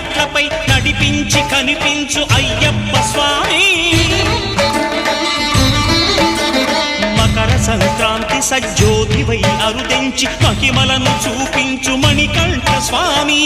మెట్లపై నడిపించి కనిపించు అయ్యప్ప స్వామి మకర సంక్రాంతి సజ్జోతివై అరుదెంచి మహిమలను చూపించు మణికంఠ స్వామి